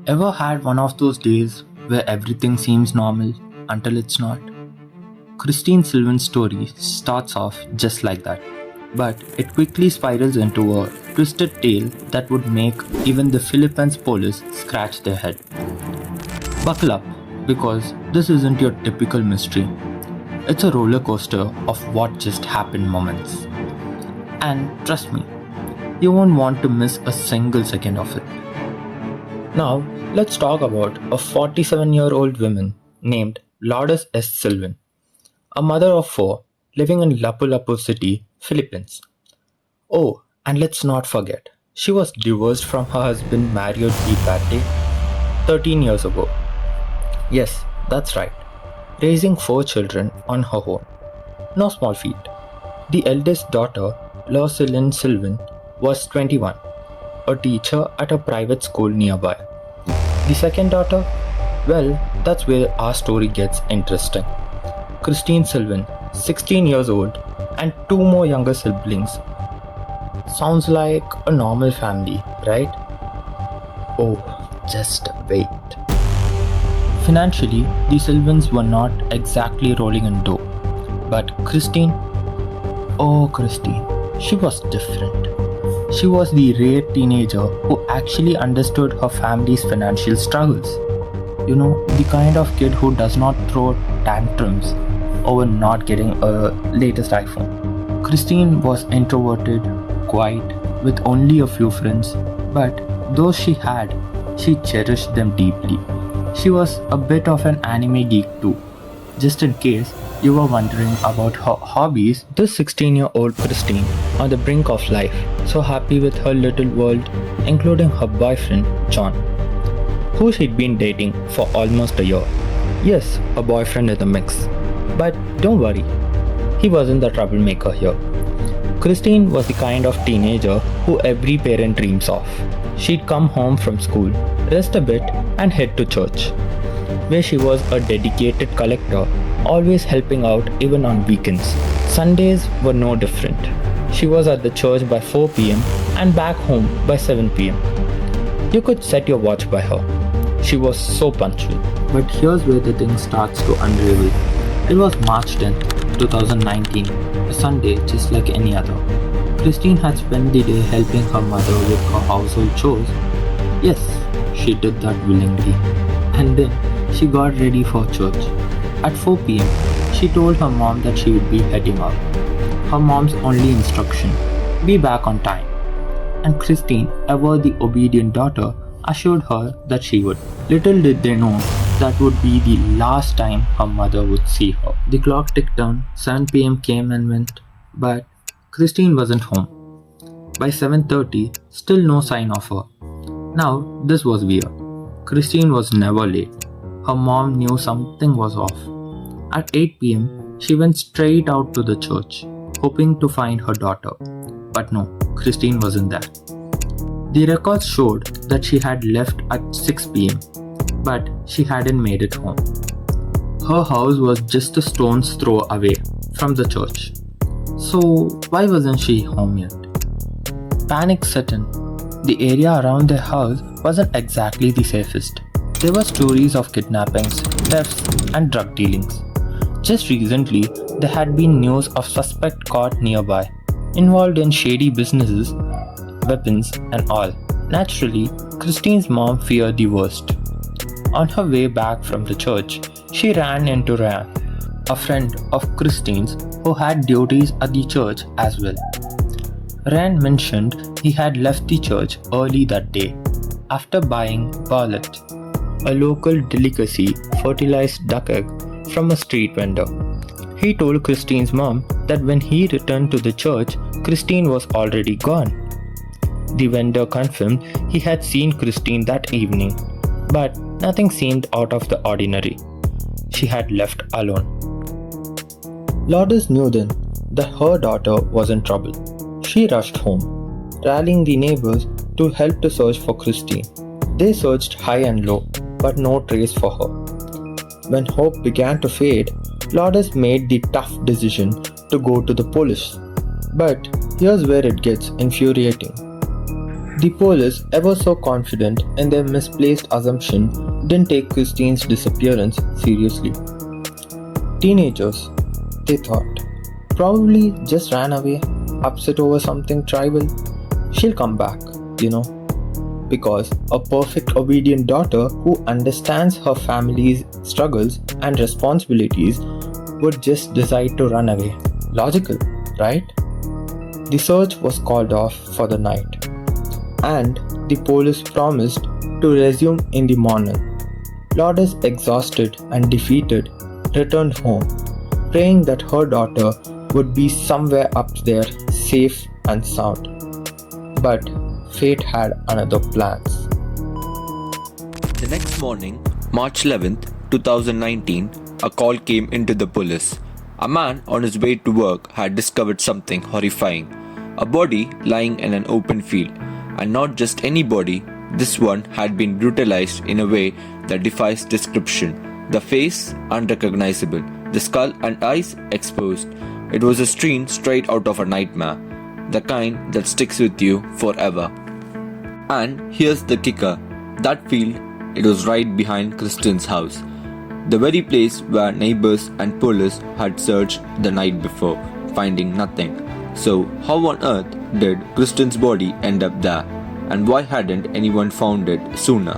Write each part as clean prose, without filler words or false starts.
Ever had one of those days where everything seems normal until it's not? Christine Silvan's story starts off just like that, but it quickly spirals into a twisted tale that would make even the Philippines police scratch their head. Buckle up, because this isn't your typical mystery. It's a roller coaster of what just happened moments. And trust me, you won't want to miss a single second of it. Now, let's talk about a 47-year-old woman named Lourdes S. Silvan, a mother of four living in Lapu-Lapu City, Philippines. Oh, and let's not forget, she was divorced from her husband Mario Di Bate 13 years ago. Yes, that's right, raising four children on her own. No small feat. The eldest daughter, Lucilene Silvan, was 21, a teacher at a private school nearby. The second daughter? Well, that's where our story gets interesting. Christine Silvan, 16 years old, and two more younger siblings. Sounds like a normal family, right? Oh, just wait. Financially, the Silvans were not exactly rolling in dough. But Christine? Oh, Christine. She was different. She was the rare teenager who actually understood her family's financial struggles. You know, the kind of kid who does not throw tantrums over not getting a latest iPhone. Christine was introverted, quiet, with only a few friends, but those she had, she cherished them deeply. She was a bit of an anime geek too. Just in case you were wondering about her hobbies, this 16-year-old Christine, on the brink of life, so happy with her little world, including her boyfriend, John, who she'd been dating for almost a year. Yes, a boyfriend in the mix. But don't worry, he wasn't the troublemaker here. Christine was the kind of teenager who every parent dreams of. She'd come home from school, rest a bit, and head to church, where she was a dedicated collector, always helping out even on weekends. Sundays were no different. She was at the church by 4 pm and back home by 7 pm. You could set your watch by her. She was so punctual. But here's where the thing starts to unravel. It was March 10th, 2019, a Sunday just like any other. Christine had spent the day helping her mother with her household chores. Yes, she did that willingly. And then she got ready for church. At 4 pm, she told her mom that she would be heading out. Her mom's only instruction, be back on time. And Christine, ever the obedient daughter, assured her that she would. Little did they know that would be the last time her mother would see her. The clock ticked down, 7 pm came and went, but Christine wasn't home. By 7:30, still no sign of her. Now, this was weird. Christine was never late. Her mom knew something was off. At 8 pm, she went straight out to the church, hoping to find her daughter. But no, Christine wasn't there. The records showed that she had left at 6 pm, but she hadn't made it home. Her house was just a stone's throw away from the church. So, why wasn't she home yet? Panic set in. The area around their house wasn't exactly the safest. There were stories of kidnappings, thefts, and drug dealings. Just recently, there had been news of suspect caught nearby, involved in shady businesses, weapons, and all. Naturally, Christine's mom feared the worst. On her way back from the church, she ran into Ryan, a friend of Christine's who had duties at the church as well. Ryan mentioned he had left the church early that day after buying barlet, a local delicacy fertilized duck egg from a street vendor. He told Christine's mom that when he returned to the church, Christine was already gone. The vendor confirmed he had seen Christine that evening, but nothing seemed out of the ordinary. She had left alone. Lourdes knew then that her daughter was in trouble. She rushed home, rallying the neighbors to help to search for Christine. They searched high and low, but no trace for her. When hope began to fade, Lourdes made the tough decision to go to the police. But here's where it gets infuriating. The police, ever so confident in their misplaced assumption, didn't take Christine's disappearance seriously. Teenagers, they thought, probably just ran away, upset over something trivial. She'll come back, you know. Because a perfect obedient daughter who understands her family's struggles and responsibilities would just decide to run away. Logical, right? The search was called off for the night, and the police promised to resume in the morning. Lourdes, exhausted and defeated, returned home, praying that her daughter would be somewhere up there, safe and sound. But fate had another plans. The next morning, March 11th, 2019, a call came into the police. A man on his way to work had discovered something horrifying. A body lying in an open field. And not just any body, this one had been brutalized in a way that defies description. The face unrecognizable, the skull and eyes exposed. It was a scene straight out of a nightmare, the kind that sticks with you forever. And here's the kicker, that field, it was right behind Christine's house. The very place where neighbors and police had searched the night before, finding nothing. So how on earth did Christine's body end up there? And why hadn't anyone found it sooner?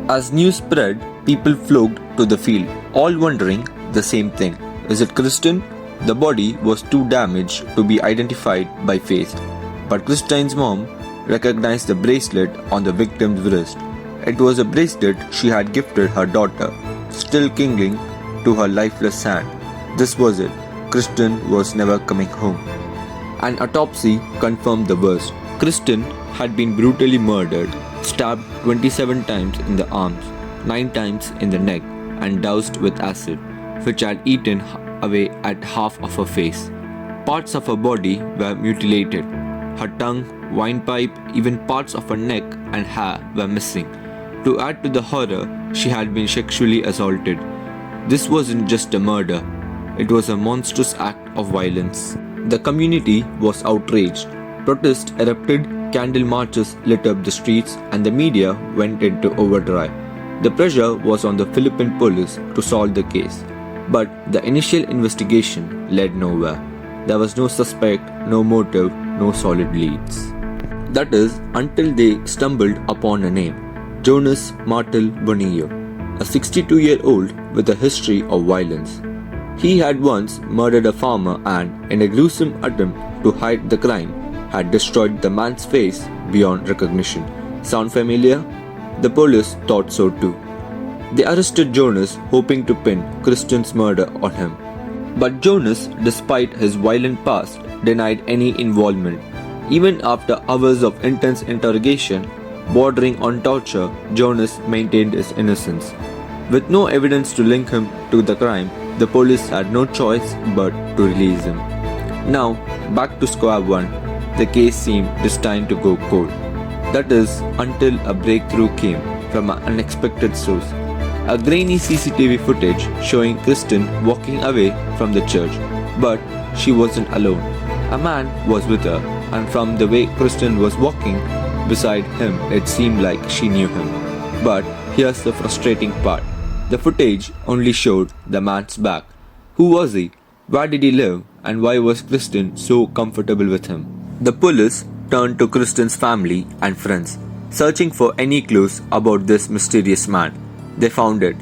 As news spread, people flocked to the field, all wondering the same thing. Is it Christine? The body was too damaged to be identified by face. But Christine's mom recognized the bracelet on the victim's wrist. It was a bracelet she had gifted her daughter, still clinging to her lifeless hand. This was it. Christine was never coming home. An autopsy confirmed the worst. Christine had been brutally murdered, stabbed 27 times in the arms, 9 times in the neck, and doused with acid, which had eaten away at half of her face. Parts of her body were mutilated. Her tongue, windpipe, even parts of her neck and hair were missing. To add to the horror, she had been sexually assaulted. This wasn't just a murder, it was a monstrous act of violence. The community was outraged. Protests erupted, candle marches lit up the streets, and the media went into overdrive. The pressure was on the Philippine police to solve the case. But the initial investigation led nowhere. There was no suspect, no motive, no solid leads. That is, until they stumbled upon a name, Jonas Martel Bonillo, a 62-year-old with a history of violence. He had once murdered a farmer and, in a gruesome attempt to hide the crime, had destroyed the man's face beyond recognition. Sound familiar? The police thought so too. They arrested Jonas, hoping to pin Christine's murder on him. But Jonas, despite his violent past, denied any involvement. Even after hours of intense interrogation, bordering on torture, Jonas maintained his innocence. With no evidence to link him to the crime, the police had no choice but to release him. Now, back to square one, the case seemed destined to go cold. That is, until a breakthrough came from an unexpected source. A grainy CCTV footage showing Christine walking away from the church, but she wasn't alone. A man was with her, and from the way Christine was walking beside him, it seemed like she knew him. But here's the frustrating part. The footage only showed the man's back. Who was he? Where did he live? And why was Christine so comfortable with him? The police turned to Christine's family and friends, searching for any clues about this mysterious man. They found it.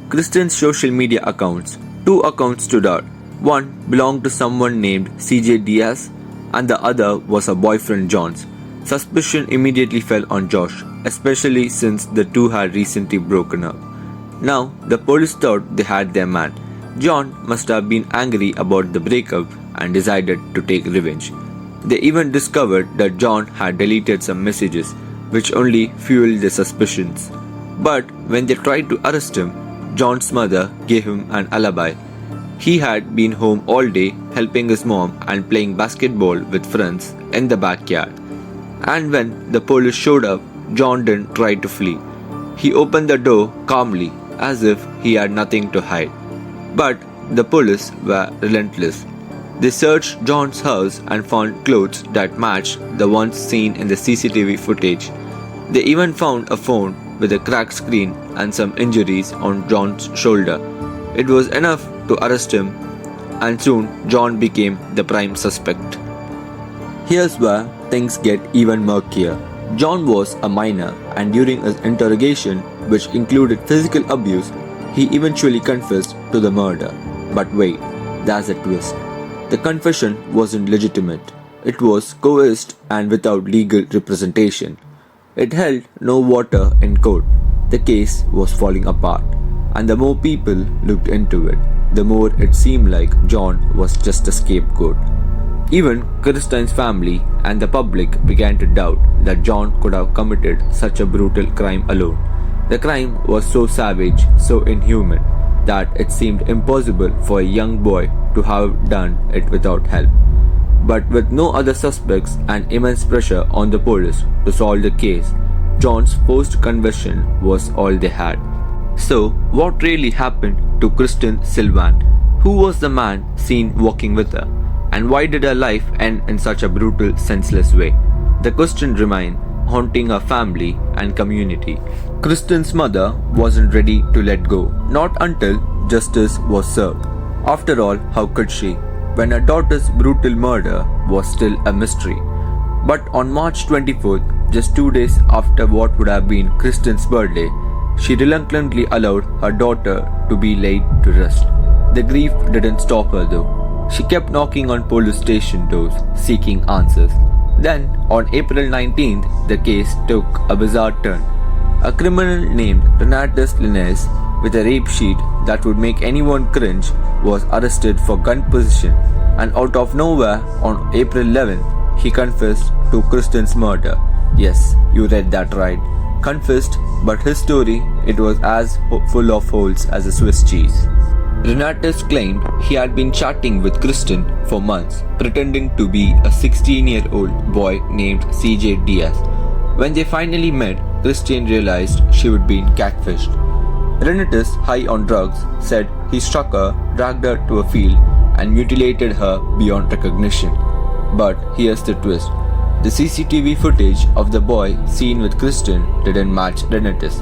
Christine's social media accounts. 2 accounts stood out. One belonged to someone named CJ Diaz, and the other was her boyfriend John's. Suspicion immediately fell on Josh, especially since the two had recently broken up. Now, the police thought they had their man. John must have been angry about the breakup and decided to take revenge. They even discovered that John had deleted some messages, which only fueled their suspicions. But when they tried to arrest him, John's mother gave him an alibi. He had been home all day helping his mom and playing basketball with friends in the backyard. And when the police showed up, John didn't try to flee. He opened the door calmly, as if he had nothing to hide. But the police were relentless. They searched John's house and found clothes that matched the ones seen in the CCTV footage. They even found a phone with a cracked screen and some injuries on John's shoulder. It was enough to arrest him, and soon John became the prime suspect. Here's where things get even murkier. John was a minor, and during his interrogation, which included physical abuse, he eventually confessed to the murder. But wait, there's a twist. The confession wasn't legitimate. It was coerced and without legal representation. It held no water in court. The case was falling apart, and the more people looked into it, the more it seemed like John was just a scapegoat. Even Christine's family and the public began to doubt that John could have committed such a brutal crime alone. The crime was so savage, so inhuman, that it seemed impossible for a young boy to have done it without help. But with no other suspects and immense pressure on the police to solve the case, John's forced confession was all they had. So, what really happened to Christine Silvan? Who was the man seen walking with her? And why did her life end in such a brutal, senseless way? The question remained, haunting her family and community. Christine's mother wasn't ready to let go, not until justice was served. After all, how could she, when her daughter's brutal murder was still a mystery? But on March 24th, just 2 days after what would have been Christine's birthday, she reluctantly allowed her daughter to be laid to rest. The grief didn't stop her though. She kept knocking on police station doors, seeking answers. Then, on April 19th, the case took a bizarre turn. A criminal named Renatus Linnaeus, with a rape sheet that would make anyone cringe, was arrested for gun possession, and out of nowhere, on April 11th, he confessed to Christine's murder. Yes, you read that right. Confessed, but his story, it was as full of holes as a Swiss cheese. Renatus claimed he had been chatting with Christine for months, pretending to be a 16-year-old boy named CJ Diaz. When they finally met, Christine realized she would be catfished. Renatus, high on drugs, said he struck her, dragged her to a field, and mutilated her beyond recognition. But here's the twist. The CCTV footage of the boy seen with Christine didn't match Renatus.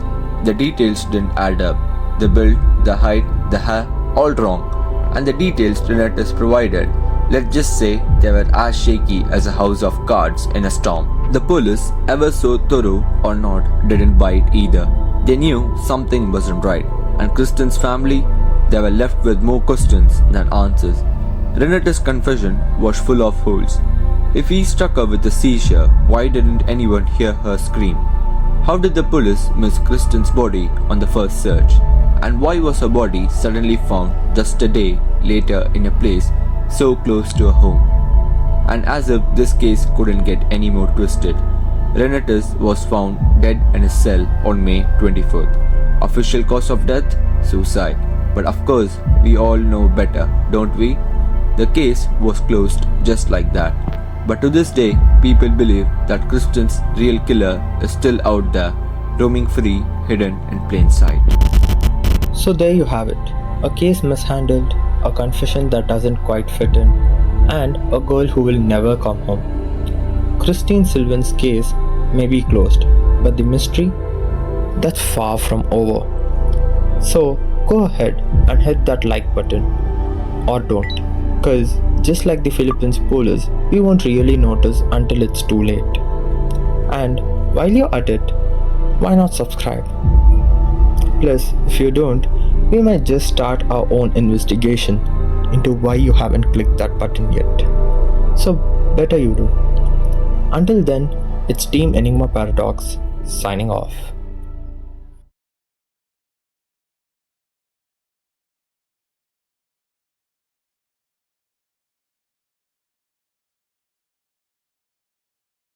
The details didn't add up. The build, the height, the hair, all wrong. And the details Renatus provided, let's just say they were as shaky as a house of cards in a storm. The police, ever so thorough or not, didn't bite either. They knew something wasn't right, and Christine's family, they were left with more questions than answers. Renatus' confession was full of holes. If he struck her with a seizure, why didn't anyone hear her scream? How did the police miss Christine's body on the first search? And why was her body suddenly found just a day later in a place so close to her home? And as if this case couldn't get any more twisted, Renatus was found dead in his cell on May 24th. Official cause of death? Suicide. But of course, we all know better, don't we? The case was closed just like that. But to this day, people believe that Christine's real killer is still out there, roaming free, hidden in plain sight. So there you have it. A case mishandled, a confession that doesn't quite fit in, and a girl who will never come home. Christine Silvan's case may be closed, but the mystery? That's far from over. So go ahead and hit that like button. Or don't. Cause just like the Philippines police, we won't really notice until it's too late. And while you're at it, why not subscribe? Plus, if you don't, we might just start our own investigation into why you haven't clicked that button yet. So better you do. Until then, it's Team Enigma Paradox signing off.